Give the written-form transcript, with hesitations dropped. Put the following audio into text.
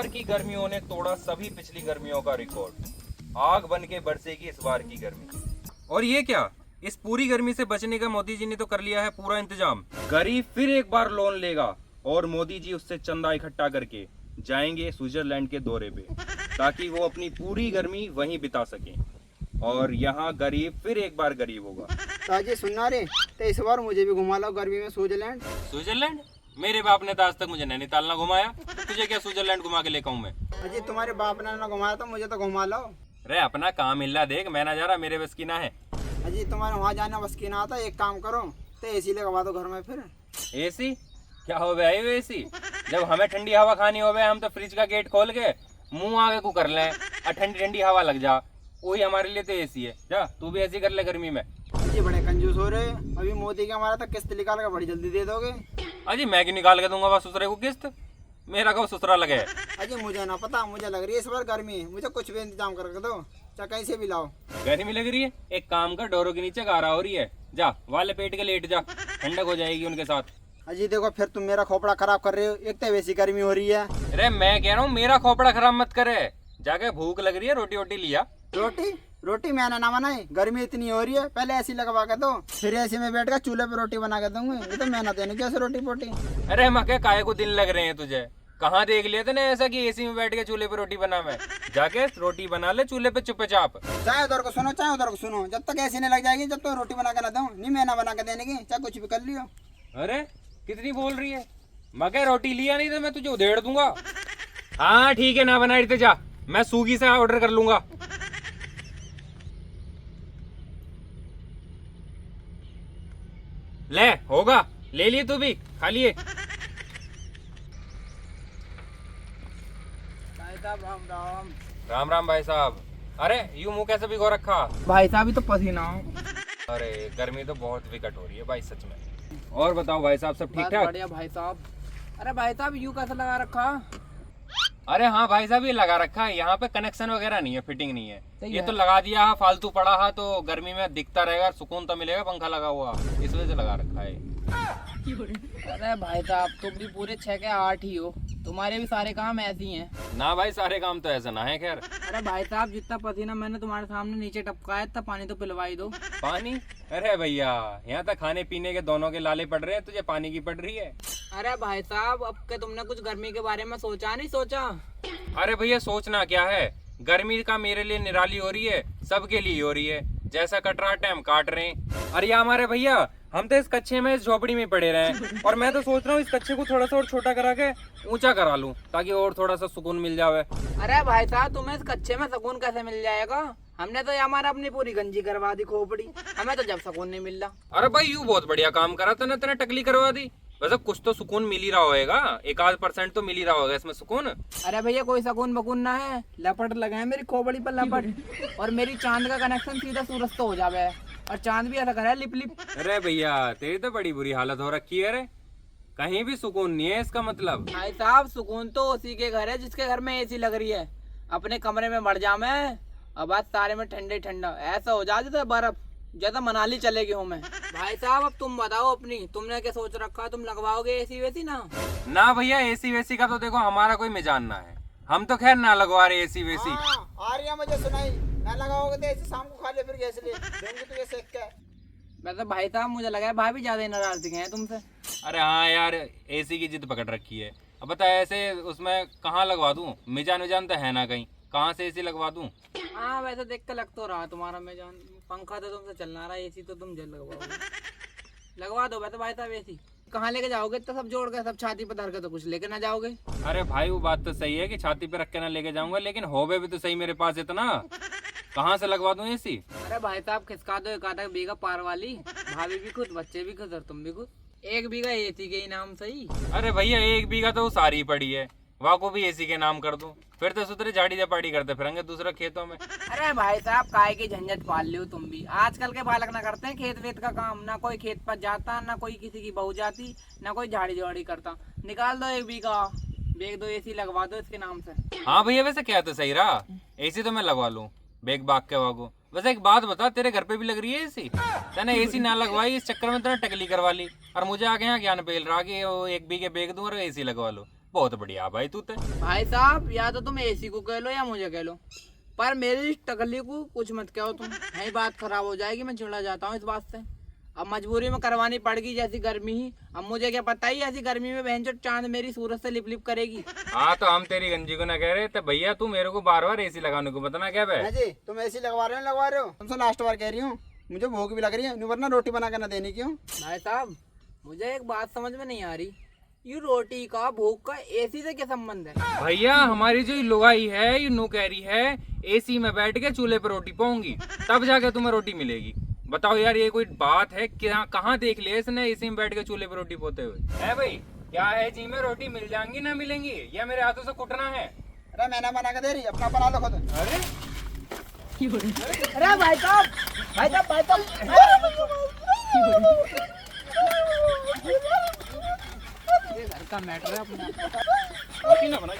बार की गर्मियों ने तोड़ा सभी पिछली गर्मियों का रिकॉर्ड। आग बन के बरसेगी इस बार की गर्मी। और ये क्या, इस पूरी गर्मी से बचने का मोदी जी ने तो कर लिया है पूरा इंतजाम। गरीब फिर एक बार लोन लेगा और मोदी जी उससे चंदा इकट्ठा करके जाएंगे स्विट्जरलैंड के दौरे पे, ताकि वो अपनी पूरी गर्मी वहीं बिता सकें। और यहाँ गरीब फिर एक बार गरीब होगा। ताजी सुनना रे, तो इस बार मुझे भी घुमा लो गर्मी में स्विट्जरलैंड। स्विट्जरलैंड? मेरे बाप ने तो आज तक मुझे नैनीताल ना घुमाया, तो तुझे क्या स्विट्जरलैंड घुमा के लेकर आऊं मैं? अजी तुम्हारे बाप ने ना घुमाया तो मुझे तो घुमा लो। रे अपना काम मिल देख, मैं ना जा रहा, मेरे बस की ना है। अजी तुम्हारे वहाँ जाना बस की ना आता, एक काम करो तो एसी लगवा दो घर में फिर। एसी? क्या हो गया एसी? जब हमें ठंडी हवा खानी हो हम तो फ्रिज का गेट खोल के मुंह आगे को कर लें और ठंडी ठंडी हवा लग जा, वही हमारे लिए तो एसी है। जा तू भी ऐसी कर ले गर्मी में। अजी बड़े कंजूस हो रहे, अभी मोदी के हमारा तो किस्त निकाल कर बड़ी जल्दी दे दोगे। अजी मैं क्यों निकाल के दूंगा बस ससुरे को किस्त? मेरा कब ससुरा लगे? अजी मुझे ना पता, मुझे लग रही है इस बार गर्मी, मुझे कुछ भी इंतजाम करके दो, चाहे कहीं से भी लाओ। गर्मी लग रही है? एक काम कर, डोरों के नीचे गारा हो रही है, जा वाले पेट के लेट जा, ठंडक हो जाएगी उनके साथ। अजी देखो फिर तुम मेरा खोपड़ा खराब कर रहे हो, एक तो वैसी गर्मी हो रही है। अरे मैं कह रहा हूँ मेरा खोपड़ा खराब मत करे, जाके भूख लग रही है रोटी वोटी लिया। रोटी रोटी मैंने ना बनाई, गर्मी इतनी हो रही है, पहले ऐसी लगवा के दो, फिर ऐसी में बैठ कर चूल्हे पे रोटी बना के दूंगी। ये तो मेहनत है नहीं कैसे रोटी पोटी। अरे मके काहे को दिन लग रहे हैं तुझे? कहाँ देख लिया तूने ऐसा कि एसी में बैठ के चूल्हे पे रोटी बना? मैं जाके रोटी बना ले चूल्हे पे चुपचाप। चाहे उधर को सुनो चाहे उधर को सुनो, जब तक ऐसी नहीं लग जाएगी जब तक रोटी बना के ना दूं, नहीं मैं ना बना के देने की, चाहे कुछ भी कर लियो। अरे कितनी बोल रही है? मके रोटी लिया नहीं तो मैं तुझे उधेड़ दूंगा। हाँ ठीक है, ना बना रही तो जा, मैं स्विगी से ऑर्डर कर लूंगा। ले होगा, ले लिए तू भी, खा लिए। भाई साहब राम राम। राम राम भाई साहब। अरे यूं मुंह कैसे भिगो रखा? भाई साहब ही तो पसीना हो। अरे गर्मी तो बहुत विकट हो रही है भाई सच में। और बताओ भाई साहब, सब ठीक ठाक? बढ़िया भाई साहब। अरे भाई साहब यूं कैसे लगा रखा? अरे हाँ भाई साहब, ये लगा रखा है, यहाँ पे कनेक्शन वगैरह नहीं है, फिटिंग नहीं है, ये तो लगा दिया है, फालतू पड़ा है तो गर्मी में दिखता रहेगा, सुकून तो मिलेगा पंखा लगा हुआ, इस वजह से लगा रखा है। अरे भाई साहब तुम भी पूरे 6 के 8 ही हो, तुम्हारे भी सारे काम ऐसे ही हैं। ना भाई सारे काम तो ऐसा ना है। खैर अरे भाई साहब जितना पसीना मैंने तुम्हारे सामने नीचे टपकाया था, पानी तो पिलवाई दो। पानी? अरे भैया यहाँ तक खाने पीने के दोनों के लाले पड़ रहे हैं, तुझे पानी की पड़ रही है? अरे भाई साहब अब के तुमने कुछ गर्मी के बारे में सोचा नहीं सोचा? अरे भैया सोचना क्या है, गर्मी का मेरे लिए निराली हो रही है, सबके लिए हो रही है, जैसा कट रहा टाइम काट रहे हैं। अरे हमारे भैया हम तो इस कच्चे में, इस झोपड़ी में पड़े रहे, और मैं तो सोच रहा हूँ इस कच्चे को थोड़ा सा और छोटा करा के ऊंचा करा लूं, ताकि और थोड़ा सा सुकून मिल जावे। अरे भाई साहब तुम्हें इस कच्चे में सुकून कैसे मिल जाएगा? हमने तो हमारा अपनी पूरी गंजी करवा दी खोपड़ी, हमें तो जब सुकून नहीं मिल रहा। अरे भाई यूं बहुत बढ़िया काम करा था ना, तेने टकली करवा दी। वैसे कुछ तो सुकून मिल ही रहा होगा, 1-8% तो मिल ही रहा होगा इसमें सुकून। अरे भैया कोई सुकून बकून ना है, लपट लगे हैं मेरी खोपड़ी पर लपट, और मेरी चांद का कनेक्शन सीधा सूरज तो हो जावे, और चांद भी ऐसा करे लिप लिप। अरे भैया तेरी तो बड़ी बुरी हालत हो रखी है रे, कहीं भी सुकून नहीं है इसका मतलब। भाई साहब सुकून तो उसी के घर है जिसके घर में एसी लग रही है, अपने कमरे में मर जा मैं, अब आज सारे में ठंडे ठंडा ऐसा हो जा जैसे बर्फ, जैसा मनाली चलेगी हूँ मैं। भाई साहब अब तुम बताओ अपनी, तुमने क्या सोच रखा, तुम लगवाओगे एसी वेसी ना? ना भैया एसी वेसी का तो देखो हमारा कोई मिजान ना है, हम तो खैर ना लगवा रहे एसी वेसी। आ रही है मुझे सुनाई, ना लगाओगे तो ऐसे शाम को खा ले फिर गैस ले देंगे तुझे सेक के। वैसे भाई साहब मुझे लगा है भाई भी ज्यादा नाराज दिखे हैं तुमसे। अरे हाँ यार, एसी की जिद पकड़ रखी है। अब बता ऐसे उसमें कहाँ लगवा दूं, मिजान विजान तो है ना कहीं, कहाँ से एसी लगवा दूं? हाँ वैसे देख के लग तो रहा तुम्हारा में जान, पंखा तो तुमसे चल ना रहा, एसी तो तुम जल लगवाओगे। लगवा दो वैसे भाई साहब एसी। कहाँ लेके जाओगे तो सब जोड़ के, सब छाती पर धर के तो कुछ लेके ना जाओगे? अरे भाई वो बात तो सही है कि छाती पे रख के ना लेके जाऊंगा, लेकिन होवे भी तो सही मेरे पास इतना, कहाँ से लगवा दूं एसी? अरे भाई साहब खिसका दो 1 बीघा पार वाली, भाभी भी खुद, बच्चे भी खुद और तुम भी खुद, 1 बीघा एसी के ही नाम सही। अरे भैया 1 बीघा तो वो सारी पड़ी है, वहाँ को भी एसी के नाम कर दूं, फिर तो सुतरे झाड़ी झपाड़ी करते फिरेंगे दूसरा खेतों में। अरे भाई साहब काय की झंझट पाल लो तुम भी, आजकल के बालक ना करते हैं खेत वेत का काम, ना कोई खेत पर जाता, ना कोई किसी की बहू जाती, ना कोई झाड़ी झाड़ी करता। निकाल दो 1 बीघा, बेच दो एसी लगवा दो इसके नाम से। हाँ भैया वैसे क्या तो सही रहा, एसी तो मैं लगवा लूं बेग बाग के वागो। वैसे एक बात बता, तेरे घर पे भी लग रही है एसी? तने एसी ना लगवाई, इस चक्कर में तने टकली करवा ली, और मुझे आगे यहाँ ज्ञान पेल रहा कि वो 1 बीघे बेच दूं और एसी लगवा लो। बहुत बढ़िया भाई तू तो। भाई साहब या तो तुम एसी को कह लो या मुझे कह लो, पर मेरी इस टकली को कुछ मत कहो तुम, यही बात खराब हो जाएगी। मैं चिढ़ा जाता हूँ इस बात से। अब मजबूरी में करवानी पड़ेगी जैसी गर्मी ही। अब मुझे क्या पता ही ऐसी गर्मी में बहन चांद मेरी सूरत से लिप लिप करेगी। हाँ तो हम तेरी गंजी को ना कह रहे थे भैया, तू मेरे को बार बार एसी लगाने को बताना क्या बे? हाँ जी, तुम एसी लगवा रहे हो। तुमसे लास्ट बार कह रही हूँ, मुझे भूख भी लग रही है, नहीं वरना रोटी बना कर ना देनी क्यों? भाई साहब मुझे एक बात समझ में नहीं आ रही, ये रोटी का भूख का एसी से क्या संबंध है? भैया हमारी जो लुगाई है ये नू कह रही है एसी में बैठ के चूल्हे पे रोटी पाऊंगी तब जाके तुम्हें रोटी मिलेगी। बताओ यार ये कोई बात है? क्या कहाँ देख लिया इसने एसी में बैठ के चूल्हे पे रोटी पोते हुए? है भाई क्या है जी में रोटी मिल जाएंगी ना मिलेंगी या मेरे हाथों से कुटना है? अरे मैंने बना के दे रही, अपना बना लो खुद। अरे अरे भाई साहब ये घर का मैटर है अपना। रोटी ना बनाई।